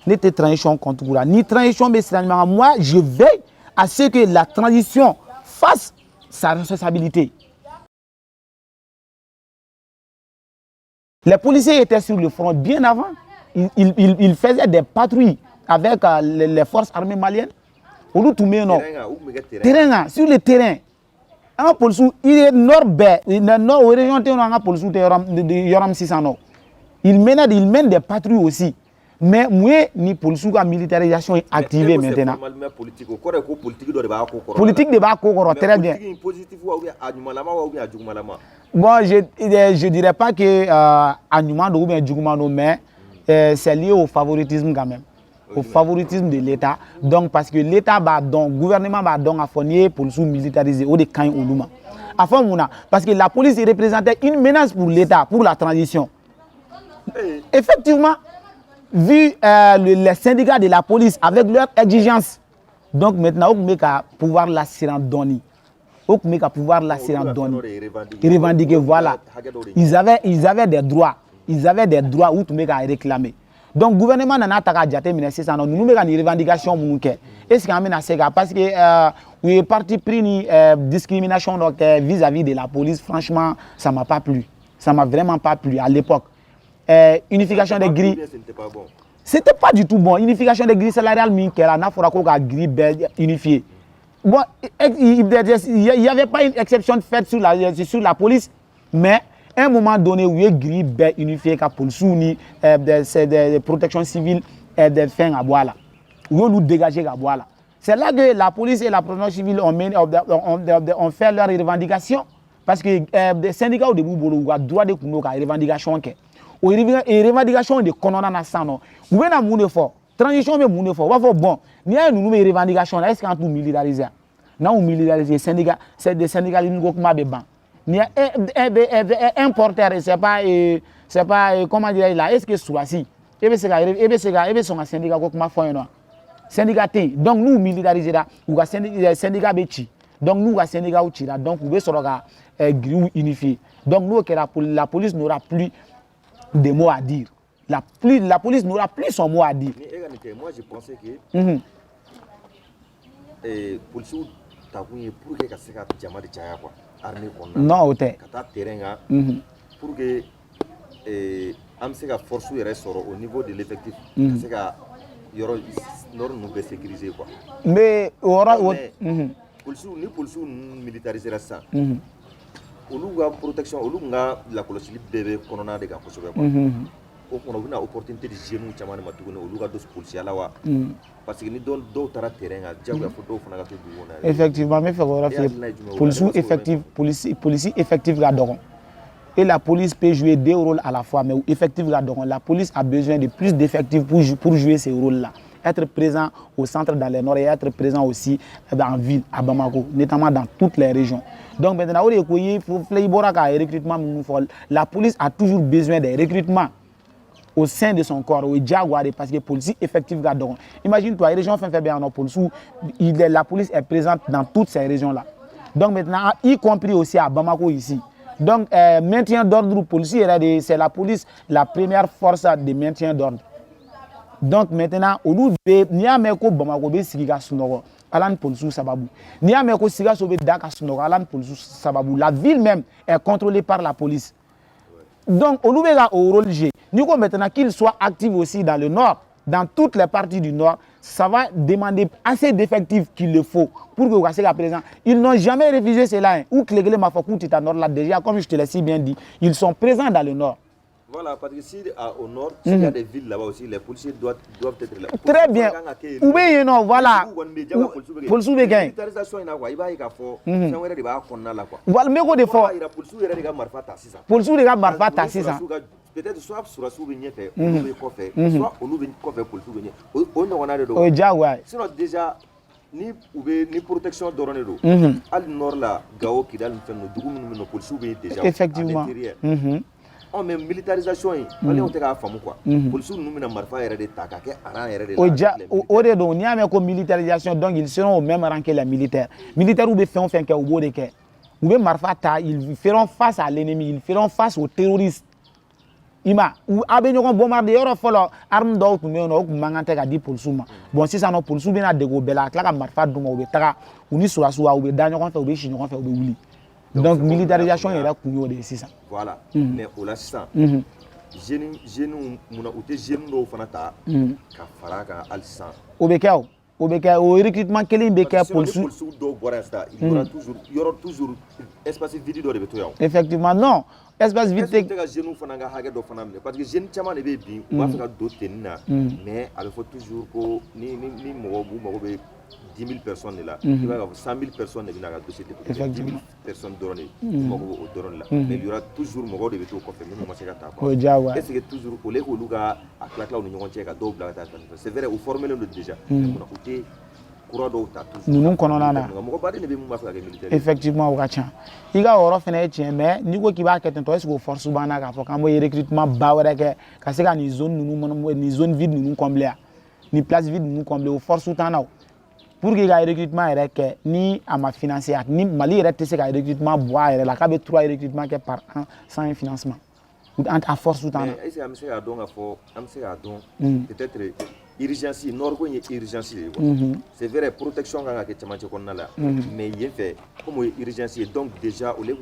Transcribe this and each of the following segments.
N'était transition contre Goura. Ni transition, mais c'est moi, je veille à ce que la transition fasse sa responsabilité. Les policiers étaient sur le front bien avant. Ils faisaient des patrouilles avec les forces armées maliennes. Sur le terrain. Il est nord région il mène des patrouilles aussi. Mais moi, ni politique la militarisation est activée maintenant. Politique de Bakoko, très bien. Bon, je ne dirais pas que Anumando ou bien Djougumano, mais c'est lié au favoritisme quand même. Au favoritisme de l'État. Donc, parce que l'État, le gouvernement va donc affonner pour le militariser ou des camps au Luma. Parce que la police représentait une menace pour l'État, pour la transition. Effectivement, vu les syndicats de la police avec leurs exigences, donc maintenant, on peut pouvoir la donner. On peut pouvoir la donner. Revendiquer, voilà. Ils avaient des droits. Ils avaient des droits où tu peux réclamer. Donc, le gouvernement n'a pas de nous avons une revendication. Est-ce qu'il y a un parce que oui, parti pris une discrimination vis-à-vis de la police, franchement, ça ne m'a pas plu. Ça ne m'a vraiment pas plu à l'époque. Unification des grilles. C'était pas du tout bon. Unification des grilles salariales, il y a une grille unifiée. Bon, il n'y avait pas une exception faite sur la police, mais à un moment donné, où il y a une grille unifiée pour des protections civiles et des fins à boire là. Où nous dégager à boire là. C'est là que la police et la protection civile ont fait leurs revendications. Parce que les syndicats au début, ils ont droit de revendication. Et revendication de Konona Nassano. Vous avez un fort. Transition, mais fort. Bon, il y a une revendication. Est-ce qu'on peut militariser? Non, on militarise les syndicats. C'est des syndicats qui ont il y a un importeur, c'est pas comment dire là, est-ce que c'est un syndicat qui m'a fait un syndicat. Donc nous militariser là, ou un syndicat béti. Donc nous un syndicat où tira. Donc vous sur la grille unifiée. Donc nous que la police n'aura plus de mots à dire. La police n'aura plus son mot à dire. Moi je pensais que police pour que ça jama de jaya quoi. Non, terrain pour que force au niveau de l'effectif. Nous sécuriser quoi. Mais police militariser ça. Protection, la police bébé corona de quoi. On a une opportunité de gérer policiers là parce que ni d'autres terrain effectivement mais police effectif là-dedans. Et la police peut jouer deux rôles à la fois, mais effectif là-dedans. La police a besoin de plus d'effectifs pour jouer ces rôles-là. Être présent au centre dans les nord et être présent aussi dans la ville, à Bamako, notamment dans toutes les régions. Donc maintenant, la police a toujours besoin de recrutement au sein de son corps, au Jaguar, parce que la police effective là-dedans. Imagine-toi, la région la police est présente dans toutes ces régions-là. Donc maintenant, y compris aussi à Bamako ici. Donc, maintien d'ordre policier, c'est la police, la première force de maintien d'ordre. Donc maintenant, au lieu de Niameko Bamako Siga Sunogo, Alan Polsu Sababu. Niameko Siga Sobe Daka Sunogo, Alan Polsu Sababu. La ville même est contrôlée par la police. Donc, au lieu de au rôle G, nous maintenant qu'il soit actif aussi dans le nord, dans toutes les parties du nord, ça va demander assez d'effectifs qu'il le faut pour que vous soyez présent. Ils n'ont jamais refusé cela. Ou que les Mafokou Titanor là déjà, comme je te l'ai si bien dit, ils sont présents dans le nord. Voilà, parce que si au nord, s'il y a des villes là-bas aussi, les policiers doivent être là. Très bien. Oui, non, voilà. Pour le souvenir, militarisation, il y a voilà, mais quoi fois pour le souvenir, peut-être soit sur la souvenir, soit au nouveau coffre pour le souvenir. On a de sinon déjà, ni protection d'orné d'eau. À le nord là, Gao qui a fait nos policiers déjà. Effectivement. On met militarisation, on est en quoi. Policiers nous met en marfa et de il y a une militarisation, donc ils seront au même rang que les militaires. Militaires ou des faits, on fait au bout de ils feront face à l'ennemi, ils feront face aux terroristes. ima a bɛ ɲɔgɔn bombarder yɔrɔ fɔlɔ arme dɔw tun bɛ yen nɔ o tun man kan tɛ ka di polisiw ma bon sisan nɔ polisiw bɛna dege o bɛɛ la a tila ka marifa d'u ma u bɛ taga u ni sɔrɔdasiw u bɛ da ɲɔgɔn fɛ u bɛ si ɲɔgɔn fɛ u bɛ wuli donc militarisation yɛrɛ kun y'o de ye sisan. voilà mais o la sisan jeunes munna u tɛ jeunes dɔw fana ta ka fara a kan hali sisan. O bɛ kɛ o recrutement kelen bɛ kɛ polisiw dɔw bɔra yan sisan il y aura toujours espace vide dɔ de bɛ to yan. effectivement non espace vide tɛ ka jeunes fana ka hakɛ dɔ fana minɛ parce que jeunes caman de bɛ yen bi u b'a fɛ ka don tennis na mais a bɛ fɔ toujours ko ni mɔgɔ b'u mago bɛ 10 000 personnes de la i b'a ye k'a fɔ 100 000 personnes de bɛna ka dossier déposé 10 000 personnes dɔrɔn de mago bɛ o dɔrɔn de la mais il y aura toujours mɔgɔw de bɛ to o kɔfɛ minnu ma se ka taa quoi. o diyagoya est ce que toujours au lieu k'olu ka a tila-tila u ni ɲɔgɔn cɛ ka dɔw bila ka taa c'est vrai u formé len don déjà mais munna u tɛ kura dɔw ta toujours ninnu kɔnɔna na mɔgɔ baden de bɛ mun b'a fɛ ka kɛ militaire effectivement o ka ca i ka o yɔrɔ fana ye tiɲɛ mais n'i ko k'i b'a kɛ ten tɔ est ce que o force b'an na k'a fɔ k'an bɛ recrutement ba wɛrɛ kɛ ka se ka nin zone ninnu nin zone vide ninnu combler yan nin place vide ninnu combler o force t'an na o pour que i ka recrutement yɛrɛ kɛ ni a ma financer ni Mali yɛrɛ tɛ se ka recrutement bɔ a yɛrɛ la k'a bɛ 3 recrutement kɛ par an sans un financement a force t'an na. est ce que an bɛ se k'a dɔn k'a fɔ an bɛ se k'a dɔn peut-être urgence nord ko in ye urgence de ye quoi c'est vrai protection kan ka kɛ cɛmancɛ kɔnɔna la mais yen fɛ comme o ye urgence ye donc déjà au lieu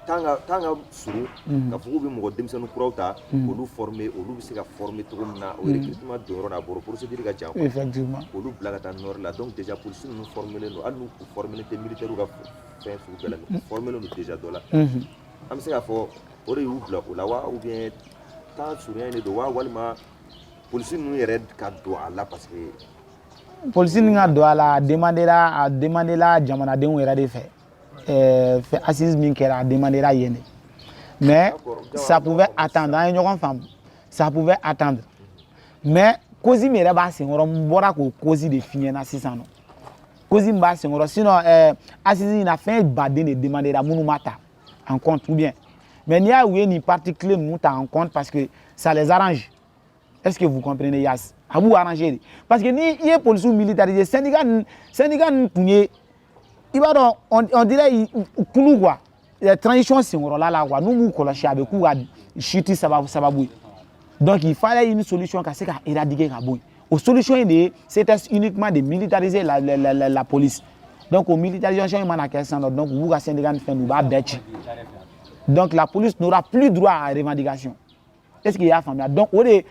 tant ka surun ka fɔ k'u bɛ mɔgɔ denmisɛnnin kuraw ta olu former olu bɛ se ka former cogo min na o recrutement donyɔrɔ n'a bɔra procédure ka jan quoi effectivement olu bila ka taa nord la donc déjà policiers ninnu formelen don hali n'u formelen tɛ militaires ka fɛn sugu bɛɛ la mais formelen don déjà dɔ la an bɛ se k'a fɔ o de y'u bila o la wa ou bien temps surunya de don wa walima polisi ninnu yɛrɛ ka don a la parce que polisi ninnu ka don a la a demandera jamanadenw yɛrɛ de fɛ fɛ assise min kɛra a demandera yen de mais ça pouvait attendre an ye ɲɔgɔn faamu ça pouvait attendre mais cause min yɛrɛ b'a senkɔrɔ n bɔra k'o cause de f'i ɲɛna sisan nɔ cause min b'a senkɔrɔ sinon assise in na fɛn baden de demandera minnu ma ta en compte ou bien mais n'i y'a u ye nin partie clé ninnu ta en compte parce que ça les arrange. Est-ce que vous comprenez Yass? À vous arranger. Parce que ni il y a police militarisé, syndicat tun ye i b'a dɔn on dirait kulu quoi. La transition senkɔrɔla la quoi. N'u m'u kɔlɔsi a bɛ k'u ka chute sababu ye. Donc il fallait une solution ka se ka éradiquer ka bɔ yen. O solution in de ye c'était uniquement de militariser la police. Donc o militarisation in mana kɛ sisan nɔ donc u b'u ka syndicat ni fɛn u b'a bɛɛ ci. Donc la police n'aura plus droit à revendication. Est-ce qu'il y a faamuya? Donc o de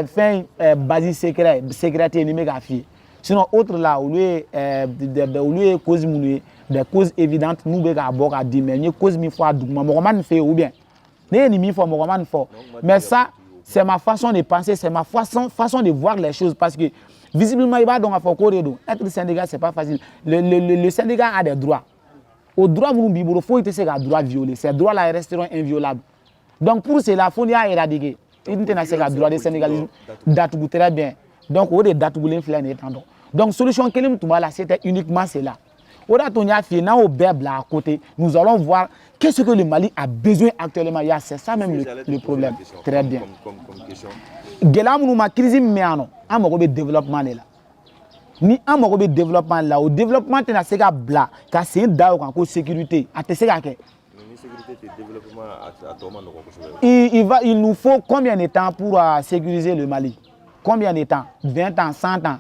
fin base sécurité ni bɛ k'a f'i ye sinon autre là olu ye cause minnu ye des causes évidentes n'u bɛ k'a bɔ k'a di mais n ye cause min fɔ a duguma mɔgɔ ma nin fɛ yen ou bien ne ye nin min fɔ mɔgɔ ma nin fɔ mais ça c'est ma façon de penser c'est ma façon de voir les choses parce que visiblement i b'a dɔn k'a fɔ k'o de don être syndicat c'est pas facile le syndicat a des droits o droit minnu b'i bolo foyi tɛ se k'a droit violer ces droits là resteront inviolables donc pour cela fo n'i y'a éradiquer il ne se ka droit de sénégalisme datugu très bien donc o de datugulen filɛ nin ye tan donc solution kelen tun b'a la c'était uniquement cela o de tun y'a f'i ye n'an y'o bɛɛ bila à côté nous allons voir qu'est-ce que le Mali a besoin actuellement c'est ça même le problème très bien gɛlɛya minnu ma crise min bɛ yan nɔ an mago bɛ développement de la ni an mago bɛ développement la o développement tɛna se ka bila ka sen da o kan ko sécurité a tɛ se ka kɛ. Il nous faut combien de temps pour sécuriser le Mali? Combien de temps? 20 ans, 100 ans.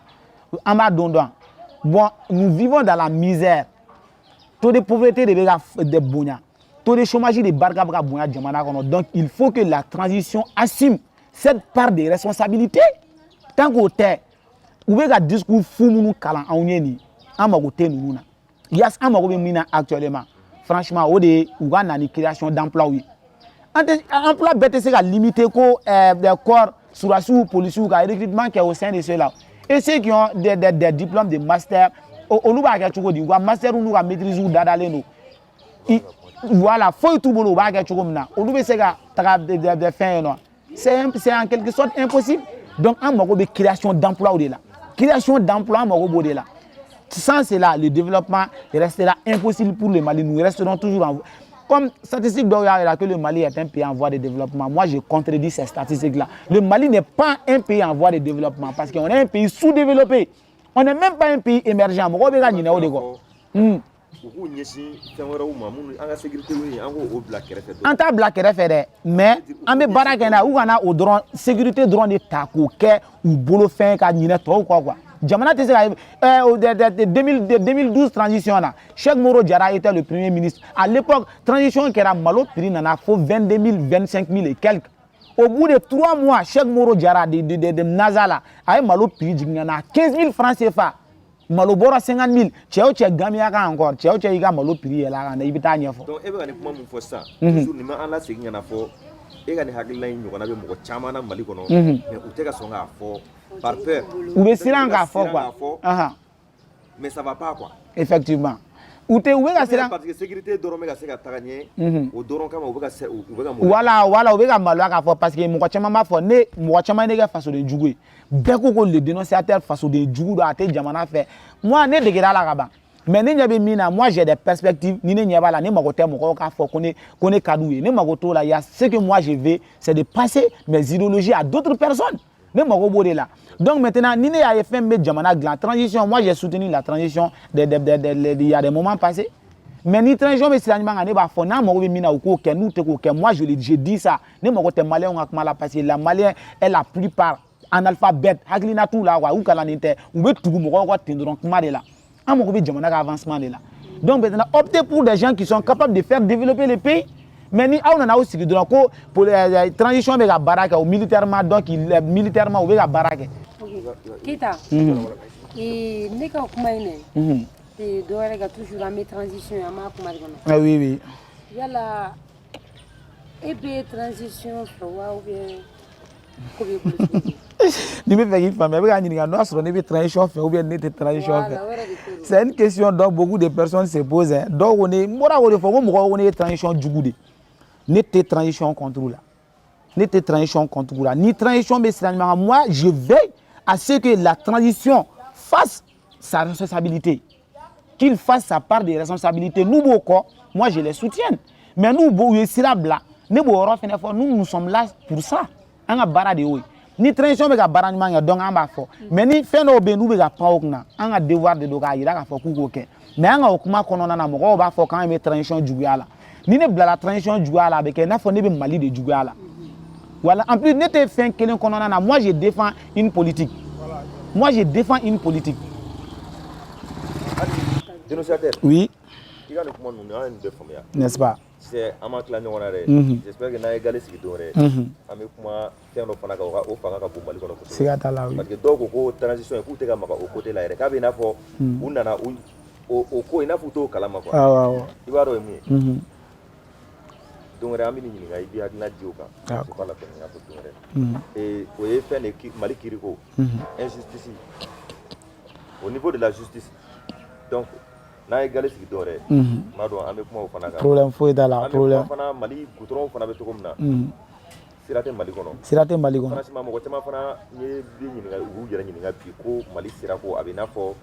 Bon, nous vivons dans la misère. Taux de pauvreté de Bonya. Taux de chômage de Barga Bonya. Donc, il faut que la transition assume cette part de responsabilité. Tant qu'on est, vous avez un discours fou, nous avons actuellement. Franchement, on a une création d'emploi. Emploi bête c'est limité des corps sur la sous-police ou le recrutement qui est au sein de ceux-là. Et ceux qui ont des diplômes de master, on nous va faire master ou nous va maîtriser ou d'adaleno. Voilà, faut tout bon, on va faire on nous va faire c'est en quelque sorte impossible. Donc, on a une création d'emploi au-delà. Création d'emploi au-delà. Sans cela, le développement restera impossible pour le Mali. Nous resterons toujours en voie. Comme statistique que le Mali est un pays en voie de développement, moi je contredis ces statistiques-là. Le Mali n'est pas un pays en voie de développement parce qu'on est un pays sous-développé. On n'est même pas un pays émergent. uku nyesi fenwera u mamun anga sécurité wi ango o bla kéré anta bla kéré dé mais ambe baraka na u kana o dron sécurité dron de ta ko ke u bolo fin ka nyina to quoi jamana te se 2012 transition là Cheikh Moro Diarra était le premier ministre à l'époque transition qui era malo prix nana faut 22 000 25 000 et quelques. Au bout de 3 mois, Cheikh Moro Diarra de Nazala a malo prix à 15 000 francs CFA. Malo bora 50 000. Tchèo tchè Gambia encore. Tchèo tchè iga malo prix là na ibita nyefo. Donc ebe gani kuma mun fo ça. Toujours ni ma ala segin na fo. E gani hakila yin yogona be mo chama na Mali kono. Mais uteka songa fo par peur. Ou be silanga fo quoi. Mais ça va pas quoi. Effectivement. Ou te oué ka parce que sécurité dorome ka se ka taganie o doron kama o beka voilà o beka malo ka fo parce que mo chama ma fo ne mo chama ne ga faso de jugu be ko le dénonciateur faso de jugu do ate jamana fait moi ne de gira la ka ba mais ne nyabe mina moi j'ai des perspectives ni ne nyaba la ne mako te mo ka fo connaît kadoué ne mako to là il y a ce que moi je veux c'est de passer mes idéologies à d'autres personnes ne mako bodé là. Donc maintenant, Nine a fait la transition. Moi, j'ai soutenu la transition il y a des moments passés. Mais ni transition, mais c'est l'animal qui a moi, j'ai dit ça. Ne m'en côté malien, on a parce que la malien est la plupart analphabète. Haglina tout là, ou kalanite, ou veut tout le monde, donc là. À mon côté, j'ai avancement là. Donc maintenant, optez pour des gens qui sont capables de faire développer le pays. Mais ni on a aussi pour la transition avec la baraque ou militairement, donc militairement avec la baraque. Kita, ne ka kuma ine, do yɛrɛ ka toujours an bɛ transition an m'a kuma de kɔnɔ. Ah oui oui. Yala e bɛ transition fɛ wa ou bien ko bɛ bolo. Ni bɛ fɛ k'i faamuya i bɛ ka ɲininka n'o y'a sɔrɔ ne bɛ transition fɛ ou bien ne tɛ transition fɛ. C'est une question dont beaucoup de personnes se posent. Donc on est, moi on est fɔ ko mɔgɔw ko ne ye transition jugu de, ne tɛ transition contre la, ne tɛ transition contre la, ni transition bɛ sira ɲuman kan moi je veille à ce que la transition fasse sa responsabilité, qu'il fasse sa part de responsabilité. Nous, moi je les soutiens. Mais nous, nous sommes là pour ça. On a barra de haut. Ni transition be ka barra nyama donc on va faire. Mais ni fait no be nous be ka pa okna. On a devoir de doka ira ka fa ku ko ke. Mais on a okuma kono na mo ko ba fa quand même transition juguala. Ni ne bla la transition juguala be ke na fo ne be Mali de juguala. Voilà, en plus, moi je défends une politique. Moi je défends une politique. Dénonciateur. Oui. N'est-ce pas? C'est un manque la j'espère que n'a égalé ce qui donnerait. Avec moi, faire nos fanaka au fanaka pour Mali. C'est à la parce que donc au transition et pour te gama au côté là. Quand il a fait on a au co il a photo kalama quoi. Ah ouais. Il va remuer. Donc Rami ni ngai bi hakna dioka c'est pas la peine ya pour et au fait les Mali kiriko injustice au niveau de la justice donc na égalé ce qui dorait mado amé kuma ofana problème foi dans la problème ofana Mali goutron fana be to komna sirate Mali kono franchement mo ko tama fana ni bi ni ngai u jera ni ngai bi ko Mali sirako abina fo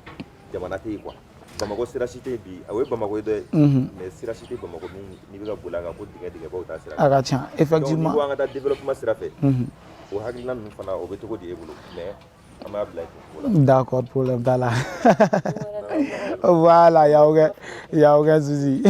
jamana te quoi Bamako siracité bi awe Bamako de mais siracité Bamako ni bega bolaga ko diga ba uta sira aga effectivement donc anga développement sira fait o hakilina nu fana o beto ko di ebulu mais ama black d'accord problème dala voilà ya oga souci